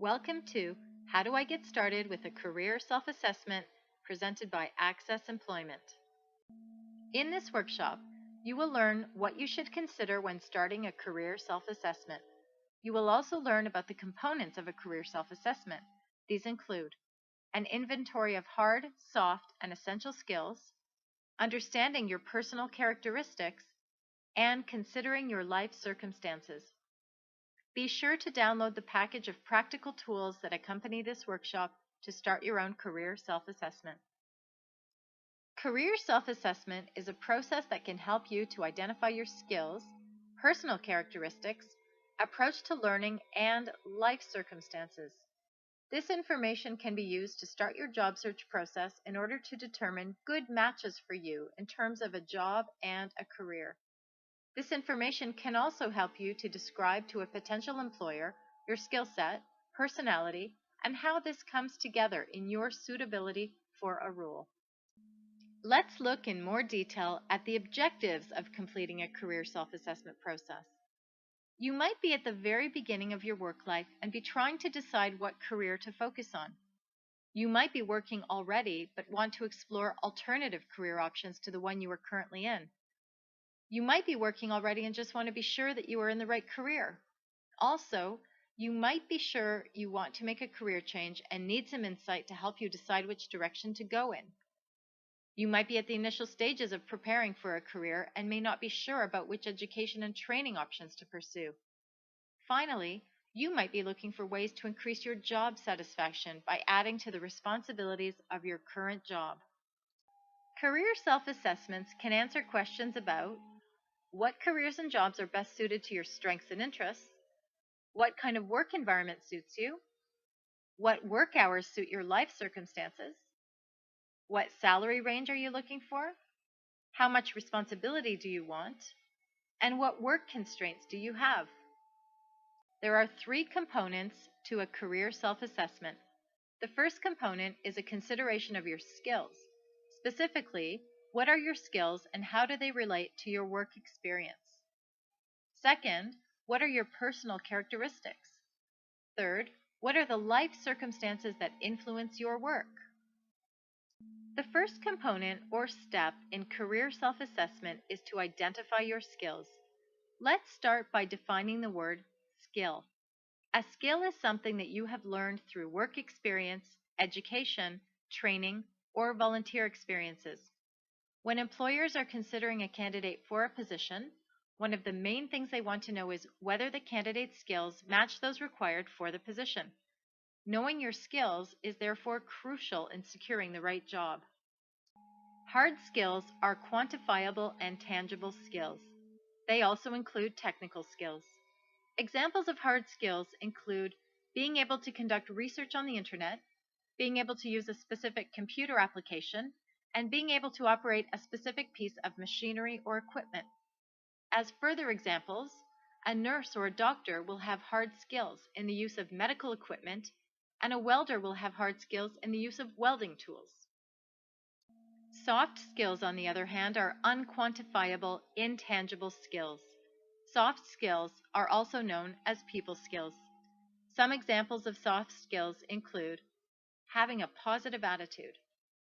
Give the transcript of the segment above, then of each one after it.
Welcome to How Do I Get Started with a Career Self-Assessment presented by ACCESS Employment. In this workshop, you will learn what you should consider when starting a career self-assessment. You will also learn about the components of a career self-assessment. These include an inventory of hard, soft, and essential skills, understanding your personal characteristics, and considering your life circumstances. Be sure to download the package of practical tools that accompany this workshop to start your own career self-assessment. Career self-assessment is a process that can help you to identify your skills, personal characteristics, approach to learning, and life circumstances. This information can be used to start your job search process in order to determine good matches for you in terms of a job and a career. This information can also help you to describe to a potential employer your skill set, personality, and how this comes together in your suitability for a role. Let's look in more detail at the objectives of completing a career self-assessment process. You might be at the very beginning of your work life and be trying to decide what career to focus on. You might be working already but want to explore alternative career options to the one you are currently in. You might be working already and just want to be sure that you are in the right career. Also, you might be sure you want to make a career change and need some insight to help you decide which direction to go in. You might be at the initial stages of preparing for a career and may not be sure about which education and training options to pursue. Finally, you might be looking for ways to increase your job satisfaction by adding to the responsibilities of your current job. Career self-assessments can answer questions about what careers and jobs are best suited to your strengths and interests? What kind of work environment suits you? What work hours suit your life circumstances? What salary range are you looking for? How much responsibility do you want? And what work constraints do you have? There are three components to a career self-assessment. The first component is a consideration of your skills. Specifically, what are your skills and how do they relate to your work experience? Second, what are your personal characteristics? Third, what are the life circumstances that influence your work? The first component or step in career self-assessment is to identify your skills. Let's start by defining the word skill. A skill is something that you have learned through work experience, education, training, or volunteer experiences. When employers are considering a candidate for a position, one of the main things they want to know is whether the candidate's skills match those required for the position. Knowing your skills is therefore crucial in securing the right job. Hard skills are quantifiable and tangible skills. They also include technical skills. Examples of hard skills include being able to conduct research on the internet, being able to use a specific computer application, and being able to operate a specific piece of machinery or equipment. As further examples, a nurse or a doctor will have hard skills in the use of medical equipment, and a welder will have hard skills in the use of welding tools. Soft skills, on the other hand, are unquantifiable, intangible skills. Soft skills are also known as people skills. Some examples of soft skills include having a positive attitude,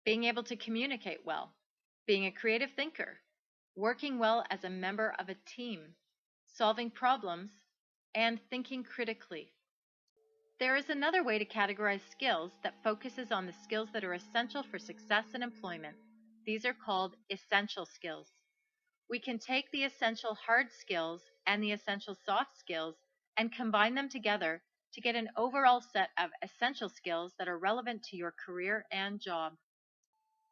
being able to communicate well, being a creative thinker, working well as a member of a team, solving problems, and thinking critically. There is another way to categorize skills that focuses on the skills that are essential for success in employment. These are called essential skills. We can take the essential hard skills and the essential soft skills and combine them together to get an overall set of essential skills that are relevant to your career and job.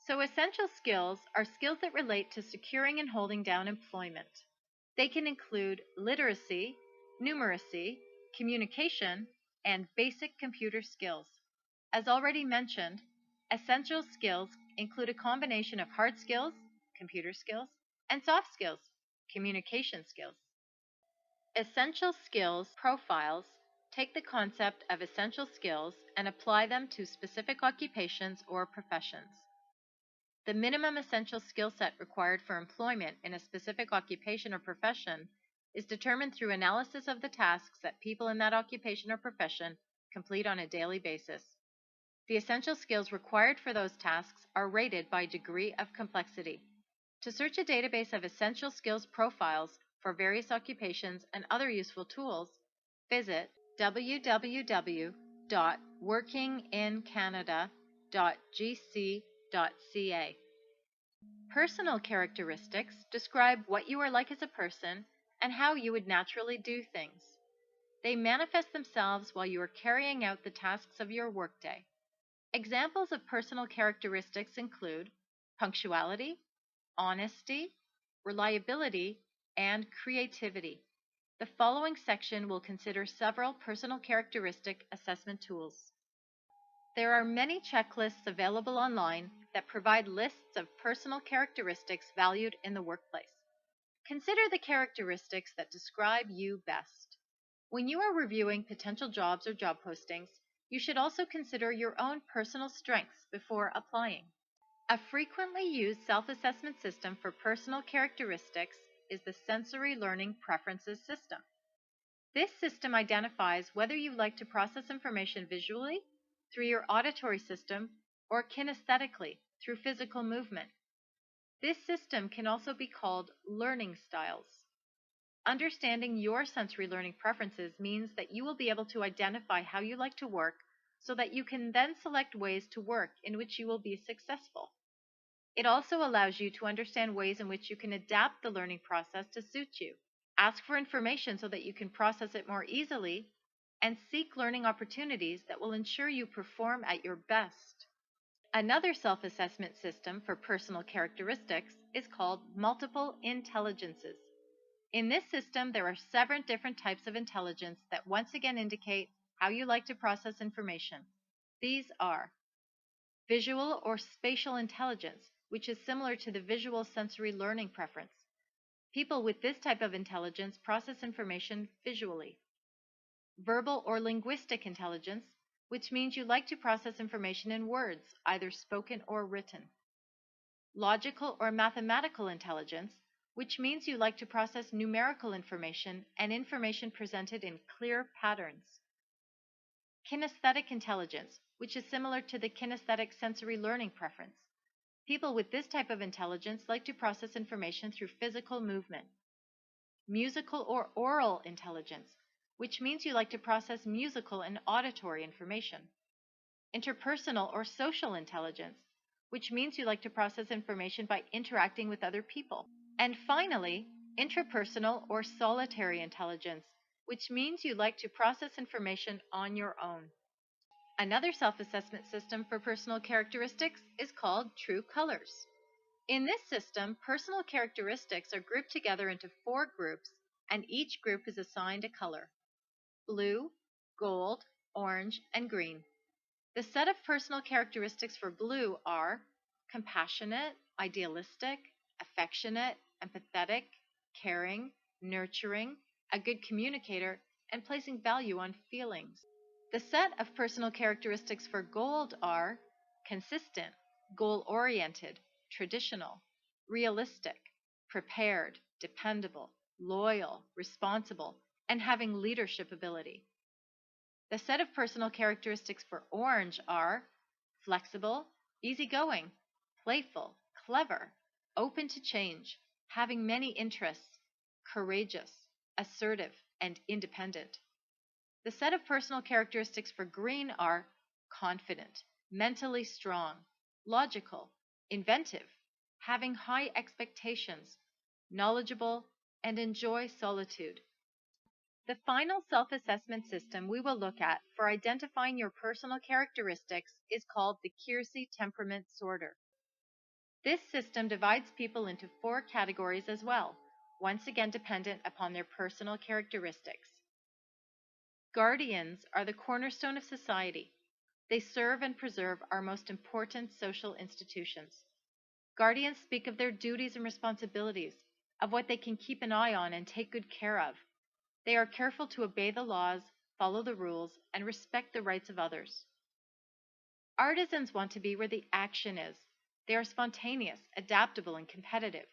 So essential skills are skills that relate to securing and holding down employment. They can include literacy, numeracy, communication, and basic computer skills. As already mentioned, essential skills include a combination of hard skills, computer skills, and soft skills, communication skills. Essential skills profiles take the concept of essential skills and apply them to specific occupations or professions. The minimum essential skill set required for employment in a specific occupation or profession is determined through analysis of the tasks that people in that occupation or profession complete on a daily basis. The essential skills required for those tasks are rated by degree of complexity. To search a database of essential skills profiles for various occupations and other useful tools, visit www.workingincanada.gc.ca. Personal characteristics describe what you are like as a person and how you would naturally do things. They manifest themselves while you are carrying out the tasks of your workday. Examples of personal characteristics include punctuality, honesty, reliability, and creativity. The following section will consider several personal characteristic assessment tools. There are many checklists available online that provide lists of personal characteristics valued in the workplace. Consider the characteristics that describe you best. When you are reviewing potential jobs or job postings, you should also consider your own personal strengths before applying. A frequently used self-assessment system for personal characteristics is the Sensory Learning Preferences System. This system identifies whether you like to process information visually, through your auditory system, or kinesthetically, through physical movement. This system can also be called learning styles. Understanding your sensory learning preferences means that you will be able to identify how you like to work so that you can then select ways to work in which you will be successful. It also allows you to understand ways in which you can adapt the learning process to suit you. Ask for information so that you can process it more easily, and seek learning opportunities that will ensure you perform at your best. Another self-assessment system for personal characteristics is called multiple intelligences. In this system, there are 7 different types of intelligence that once again indicate how you like to process information. These are visual or spatial intelligence, which is similar to the visual sensory learning preference. People with this type of intelligence process information visually. Verbal or linguistic intelligence, which means you like to process information in words, either spoken or written. Logical or mathematical intelligence, which means you like to process numerical information and information presented in clear patterns. Kinesthetic intelligence, which is similar to the kinesthetic sensory learning preference. People with this type of intelligence like to process information through physical movement. Musical or oral intelligence, which means you like to process musical and auditory information. Interpersonal or social intelligence, which means you like to process information by interacting with other people. And finally, intrapersonal or solitary intelligence, which means you like to process information on your own. Another self-assessment system for personal characteristics is called True Colors. In this system, personal characteristics are grouped together into 4 groups, and each group is assigned a color: blue, gold, orange, and green. The set of personal characteristics for blue are compassionate, idealistic, affectionate, empathetic, caring, nurturing, a good communicator, and placing value on feelings. The set of personal characteristics for gold are consistent, goal-oriented, traditional, realistic, prepared, dependable, loyal, responsible, and having leadership ability. The set of personal characteristics for orange are flexible, easygoing, playful, clever, open to change, having many interests, courageous, assertive, and independent. The set of personal characteristics for green are confident, mentally strong, logical, inventive, having high expectations, knowledgeable, and enjoy solitude. The final self-assessment system we will look at for identifying your personal characteristics is called the Kearsley Temperament Sorter. This system divides people into 4 categories as well, once again dependent upon their personal characteristics. Guardians are the cornerstone of society. They serve and preserve our most important social institutions. Guardians speak of their duties and responsibilities, of what they can keep an eye on and take good care of. They are careful to obey the laws, follow the rules, and respect the rights of others. Artisans want to be where the action is. They are spontaneous, adaptable, and competitive.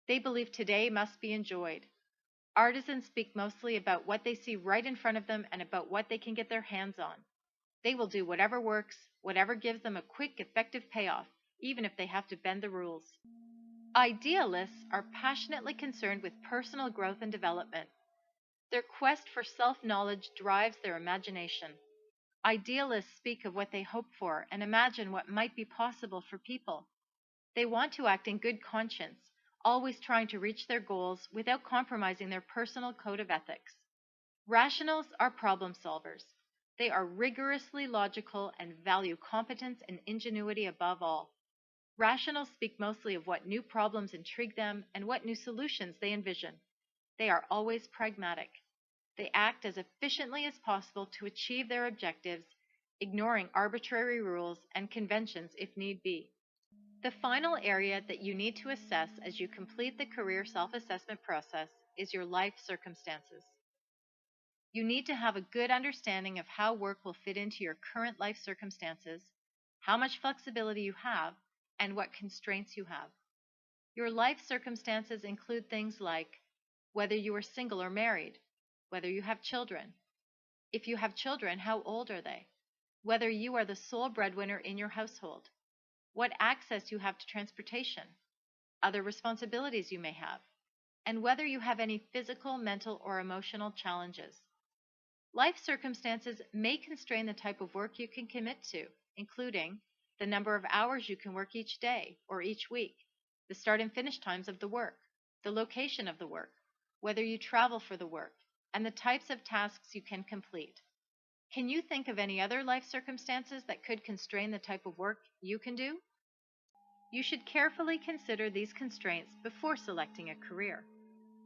They believe today must be enjoyed. Artisans speak mostly about what they see right in front of them and about what they can get their hands on. They will do whatever works, whatever gives them a quick, effective payoff, even if they have to bend the rules. Idealists are passionately concerned with personal growth and development. Their quest for self-knowledge drives their imagination. Idealists speak of what they hope for and imagine what might be possible for people. They want to act in good conscience, always trying to reach their goals without compromising their personal code of ethics. Rationals are problem solvers. They are rigorously logical and value competence and ingenuity above all. Rationals speak mostly of what new problems intrigue them and what new solutions they envision. They are always pragmatic. They act as efficiently as possible to achieve their objectives, ignoring arbitrary rules and conventions if need be. The final area that you need to assess as you complete the career self-assessment process is your life circumstances. You need to have a good understanding of how work will fit into your current life circumstances, how much flexibility you have, and what constraints you have. Your life circumstances include things like whether you are single or married, whether you have children. If you have children, how old are they? Whether you are the sole breadwinner in your household, what access you have to transportation, other responsibilities you may have, and whether you have any physical, mental, or emotional challenges. Life circumstances may constrain the type of work you can commit to, including the number of hours you can work each day or each week, the start and finish times of the work, the location of the work, whether you travel for the work, and the types of tasks you can complete. Can you think of any other life circumstances that could constrain the type of work you can do? You should carefully consider these constraints before selecting a career.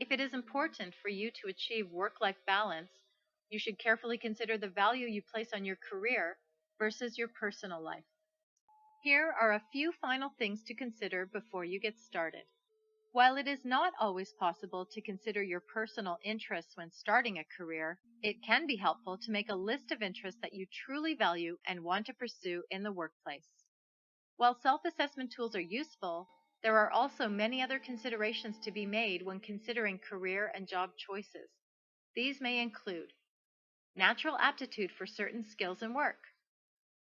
If it is important for you to achieve work-life balance, you should carefully consider the value you place on your career versus your personal life. Here are a few final things to consider before you get started. While it is not always possible to consider your personal interests when starting a career, it can be helpful to make a list of interests that you truly value and want to pursue in the workplace. While self-assessment tools are useful, there are also many other considerations to be made when considering career and job choices. These may include natural aptitude for certain skills and work,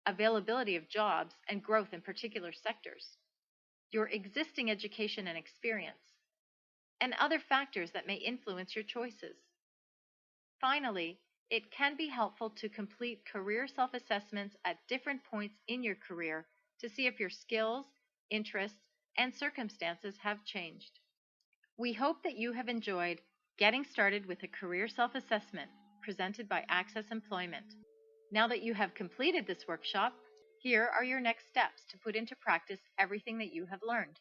availability of jobs and growth in particular sectors, your existing education and experience, and other factors that may influence your choices. Finally, it can be helpful to complete career self-assessments at different points in your career to see if your skills, interests, and circumstances have changed. We hope that you have enjoyed Getting Started with a Career Self-Assessment presented by ACCESS Employment. Now that you have completed this workshop, here are your next steps to put into practice everything that you have learned.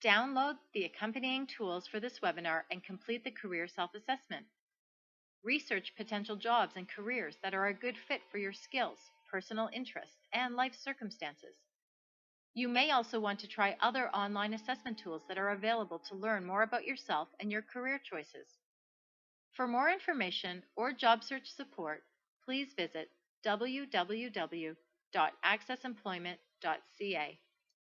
Download the accompanying tools for this webinar and complete the career self-assessment. Research potential jobs and careers that are a good fit for your skills, personal interests, and life circumstances. You may also want to try other online assessment tools that are available to learn more about yourself and your career choices. For more information or job search support, please visit www.accessemployment.ca.